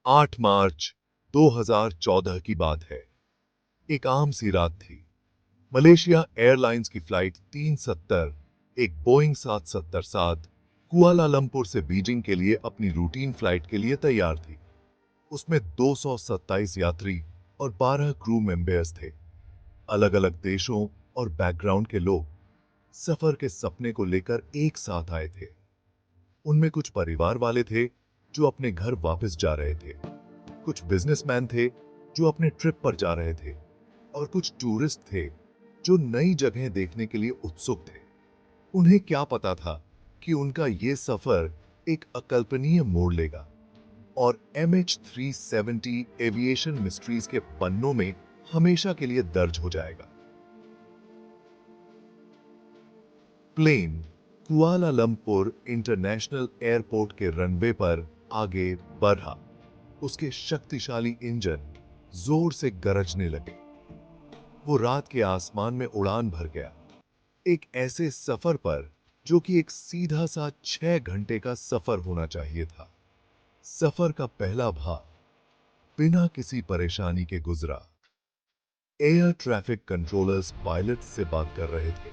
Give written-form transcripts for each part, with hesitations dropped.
8 मार्च 2014 की बात है। एक आम सी रात थी। मलेशिया एयरलाइंस की फ्लाइट 370 एक बोइंग 777 कुआलालंपुर से बीजिंग के लिए अपनी रूटीन फ्लाइट के लिए तैयार थी। उसमें 227 यात्री और 12 क्रू मेंबर्स थे। अलग अलग देशों और बैकग्राउंड के लोग सफर के सपने को लेकर एक साथ आए थे। उनमें कुछ परिवार वाले थे जो अपने घर वापस जा रहे थे, कुछ बिजनेसमैन थे जो अपने ट्रिप पर जा रहे थे, और कुछ टूरिस्ट थे जो नई जगह देखने के लिए उत्सुक थे। उन्हें क्या पता था कि उनका ये सफर एक अकल्पनीय मोड़ लेगा और MH370 एविएशन मिस्ट्रीज के पन्नों में हमेशा के लिए दर्ज हो जाएगा। प्लेन कुआलालंपुर इंटरनेशनल एयरपोर्ट के रनवे पर आगे बढ़ा। उसके शक्तिशाली इंजन जोर से गरजने लगे। वो रात के आसमान में उड़ान भर गया, एक ऐसे सफर पर जो कि एक सीधा सा 6 घंटे का सफर होना चाहिए था। सफर का पहला भाग बिना किसी परेशानी के गुजरा। एयर ट्रैफिक कंट्रोलर्स पायलट से बात कर रहे थे।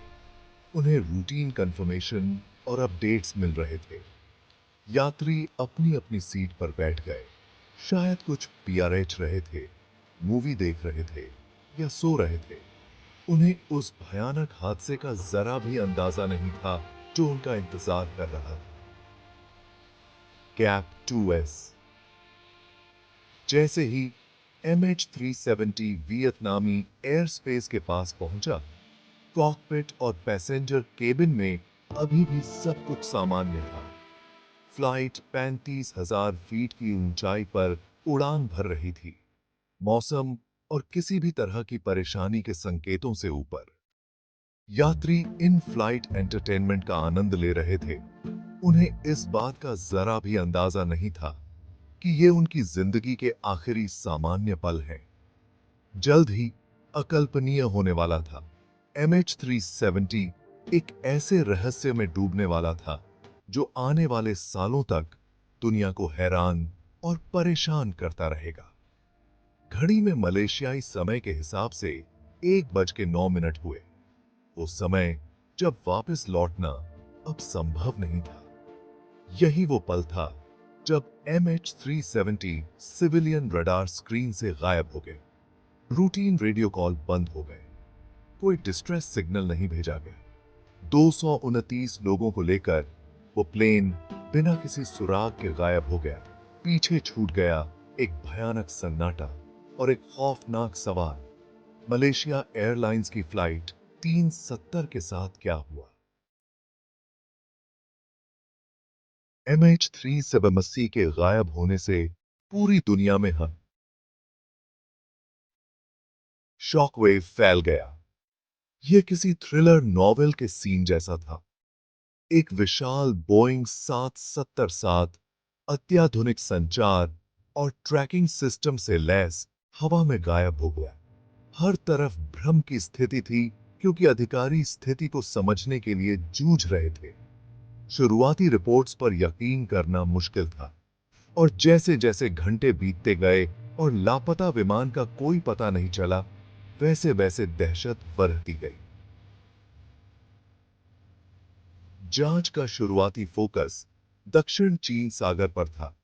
उन्हें रूटीन कंफर्मेशन और अपडेट्स मिल रहे थे। यात्री अपनी अपनी सीट पर बैठ गए। शायद कुछ PRH रहे थे, मूवी देख रहे थे या सो रहे थे। उन्हें उस भयानक हादसे का जरा भी अंदाजा नहीं था जो उनका इंतजार कर रहा था। Cap 2S। जैसे ही MH370 वियतनामी एयर स्पेस के पास पहुंचा, कॉकपिट और पैसेंजर केबिन में अभी भी सब कुछ सामान्य था। फ्लाइट 35,000 फीट की ऊंचाई पर उड़ान भर रही थी, मौसम और किसी भी तरह की परेशानी के संकेतों से ऊपर। यात्री इन फ्लाइट एंटरटेनमेंट का आनंद ले रहे थे। उन्हें इस बात का जरा भी अंदाजा नहीं था कि ये उनकी जिंदगी के आखिरी सामान्य पल हैं। जल्द ही अकल्पनीय होने वाला था। MH370 एक ऐसे रहस्य में डूबने वाला था जो आने वाले सालों तक दुनिया को हैरान और परेशान करता रहेगा। घड़ी में मलेशियाई समय के हिसाब से 1:09 हुए। वो समय जब वापस लौटना अब संभव नहीं था। यही वो पल था जब MH370 सिविलियन रडार स्क्रीन से गायब हो गए। रूटीन रेडियो कॉल बंद हो गए। कोई डिस्ट्रेस सिग्नल नहीं भेजा गया। 229 लोगों को लेकर वो प्लेन बिना किसी सुराग के गायब हो गया। पीछे छूट गया एक भयानक सन्नाटा और एक खौफनाक सवाल, मलेशिया एयरलाइंस की फ्लाइट 370 के साथ क्या हुआ? MH370 के गायब होने से पूरी दुनिया में शॉकवेव फैल गया। यह किसी थ्रिलर नॉवेल के सीन जैसा था। एक विशाल बोइंग 777 अत्याधुनिक संचार और ट्रैकिंग सिस्टम से लैस हवा में गायब हो गया। हर तरफ भ्रम की स्थिति थी क्योंकि अधिकारी स्थिति को समझने के लिए जूझ रहे थे। शुरुआती रिपोर्ट्स पर यकीन करना मुश्किल था, और जैसे जैसे घंटे बीतते गए और लापता विमान का कोई पता नहीं चला, वैसे वैसे दहशत बढ़ती गई। जांच का शुरुआती फोकस दक्षिण चीन सागर पर था,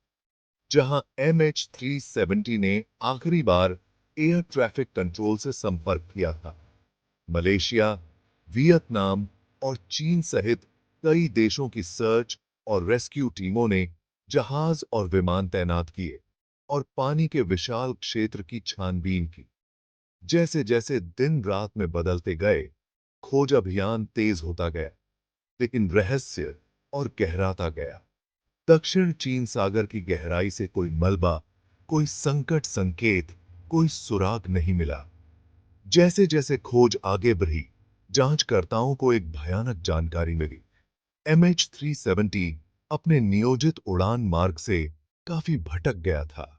जहां MH370 ने आखिरी बार एयर ट्रैफिक कंट्रोल से संपर्क किया था। मलेशिया, वियतनाम और चीन सहित कई देशों की सर्च और रेस्क्यू टीमों ने जहाज और विमान तैनात किए और पानी के विशाल क्षेत्र की छानबीन की। जैसे जैसे दिन रात में बदलते गए, खोज अभियान तेज होता गया, लेकिन रहस्य और गहराता गया। दक्षिण चीन सागर की गहराई से कोई मलबा, कोई संकट संकेत, कोई सुराग नहीं मिला। जैसे जैसे खोज आगे बढ़ी, जांचकर्ताओं को एक भयानक जानकारी मिली। MH370 अपने नियोजित उड़ान मार्ग से काफी भटक गया था।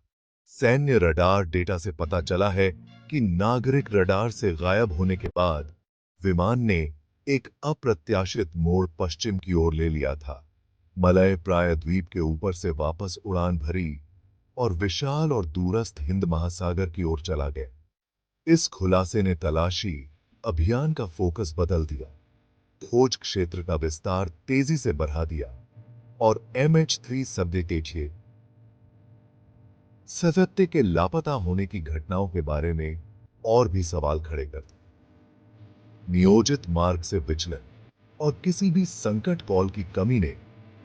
सैन्य रडार डेटा से पता चला है कि नागरिक रडार से गायब होने के बाद विमान ने एक अप्रत्याशित मोड़ पश्चिम की ओर ले लिया था। मलय प्रायद्वीप के ऊपर से वापस उड़ान भरी और विशाल और दूरस्थ हिंद महासागर की ओर चला गया। इस खुलासे ने तलाशी अभियान का फोकस बदल दिया, खोज क्षेत्र का विस्तार तेजी से बढ़ा दिया और MH3 सबडिटेशिये सतत्य के लापता होने की घटनाओं के बारे में और भी सवाल खड़े करते। नियोजित मार्ग से विचलन और किसी भी संकट कॉल की कमी ने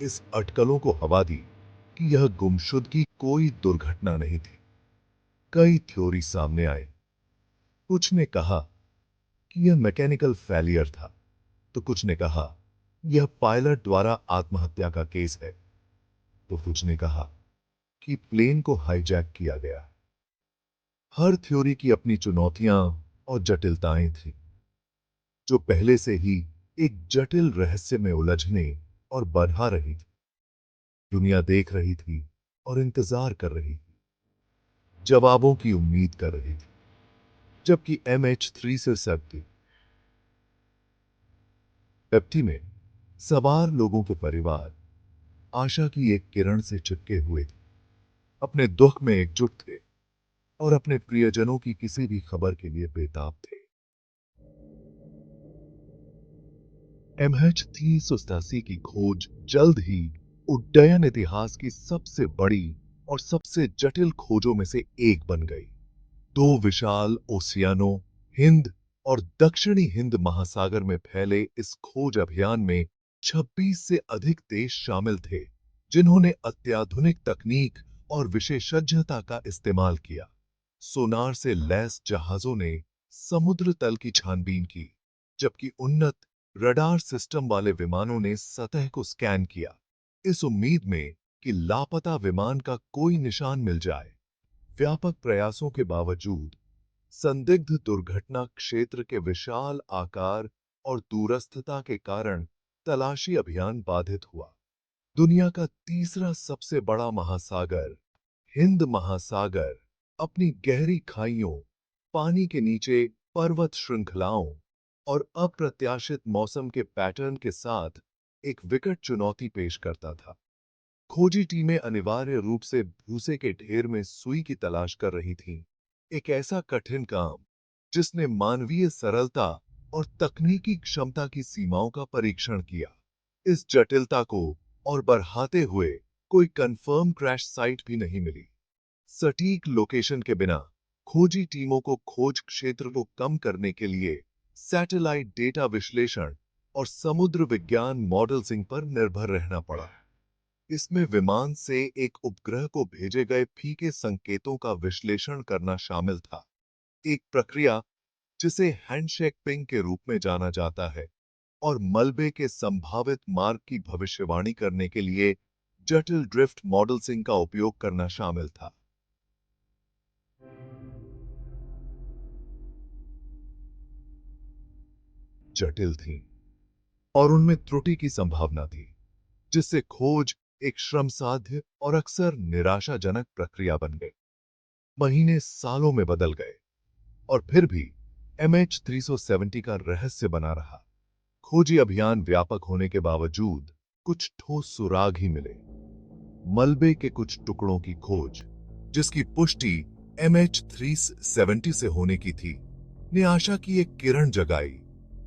इस अटकलों को हवा दी कि यह गुमशुदगी कोई दुर्घटना नहीं थी। कई थ्योरी सामने आए। कुछ ने कहा कि यह मैकेनिकल फेलियर था, तो कुछ ने कहा यह पायलट द्वारा आत्महत्या का केस है, तो कुछ ने कहा कि प्लेन को हाईजैक किया गया। हर थ्योरी की अपनी चुनौतियां और जटिलताएं थी, जो पहले से ही एक जटिल रहस्य में उलझने और बढ़ा रही थी। दुनिया देख रही थी और इंतजार कर रही थी, जवाबों की उम्मीद कर रही थी, जबकि MH3 से सर्दी पेप्टी में सवार लोगों के परिवार आशा की एक किरण से चिपके हुए थे, अपने दुख में एकजुट थे और अपने प्रियजनों की किसी भी खबर के लिए बेताब थे। MH387 की खोज जल्द ही उड्डयन इतिहास की सबसे बड़ी और सबसे जटिल खोजों में से एक बन गई। दो विशाल ओशियानों, हिंद और दक्षिणी हिंद महासागर में फैले इस खोज अभियान में 26 से अधिक देश शामिल थे, जिन्होंने अत्याधुनिक तकनीक और विशेषज्ञता का इस्तेमाल किया। सोनार से लैस जहाजों ने समुद्र तल की छानबीन की, जबकि उन्नत रडार सिस्टम वाले विमानों ने सतह को स्कैन किया, इस उम्मीद में कि लापता विमान का कोई निशान मिल जाए। व्यापक प्रयासों के बावजूद संदिग्ध दुर्घटना क्षेत्र के विशाल आकार और दूरस्थता के कारण तलाशी अभियान बाधित हुआ। दुनिया का तीसरा सबसे बड़ा महासागर, हिंद महासागर, अपनी गहरी खाइयों, पानी के नीचे पर्वत श्रृंखलाओं और अप्रत्याशित मौसम के पैटर्न के साथ एक विकट चुनौती पेश करता था। खोजी टीमें अनिवार्य रूप से भूसे के ढेर में सुई की तलाश कर रही थीं, एक ऐसा कठिन काम जिसने मानवीय सरलता और तकनीकी क्षमता की सीमाओं का परीक्षण किया। इस जटिलता को और बढ़ाते हुए कोई कंफर्म क्रैश साइट भी नहीं मिली। सटीक लोकेशन के बिना खोजी टीमों को खोज क्षेत्र को कम करने के लिए सैटेलाइट डेटा विश्लेषण और समुद्र विज्ञान मॉडलिंग पर निर्भर रहना पड़ा। इसमें विमान से एक उपग्रह को भेजे गए फीके संकेतों का विश्लेषण करना शामिल था, एक प्रक्रिया जिसे हैंडशेक पिंग के रूप में जाना जाता है, और मलबे के संभावित मार्ग की भविष्यवाणी करने के लिए जटिल ड्रिफ्ट मॉडलिंग का उपयोग करना शामिल था। जटिल थी और उनमें त्रुटि की संभावना थी, जिससे खोज एक श्रमसाध्य और अक्सर निराशाजनक प्रक्रिया बन गई। महीने सालों में बदल गए और फिर भी MH370 का रहस्य बना रहा। खोजी अभियान व्यापक होने के बावजूद कुछ ठोस सुराग ही मिले। मलबे के कुछ टुकड़ों की खोज, जिसकी पुष्टि MH370 से होने की थी, ने आशा की एक किरण जगाई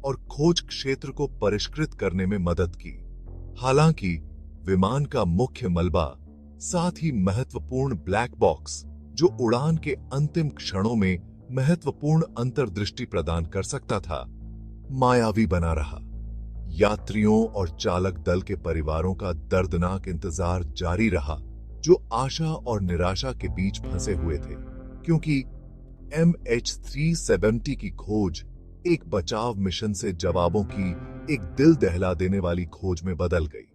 और खोज क्षेत्र को परिष्कृत करने में मदद की। हालांकि विमान का मुख्य मलबा, साथ ही महत्वपूर्ण ब्लैक बॉक्स, जो उड़ान के अंतिम क्षणों में महत्वपूर्ण अंतर्दृष्टि प्रदान कर सकता था, मायावी बना रहा। यात्रियों और चालक दल के परिवारों का दर्दनाक इंतजार जारी रहा, जो आशा और निराशा के बीच फंसे हुए थे, क्योंकि MH370 की खोज एक बचाव मिशन से जवाबों की एक दिल दहला देने वाली खोज में बदल गई।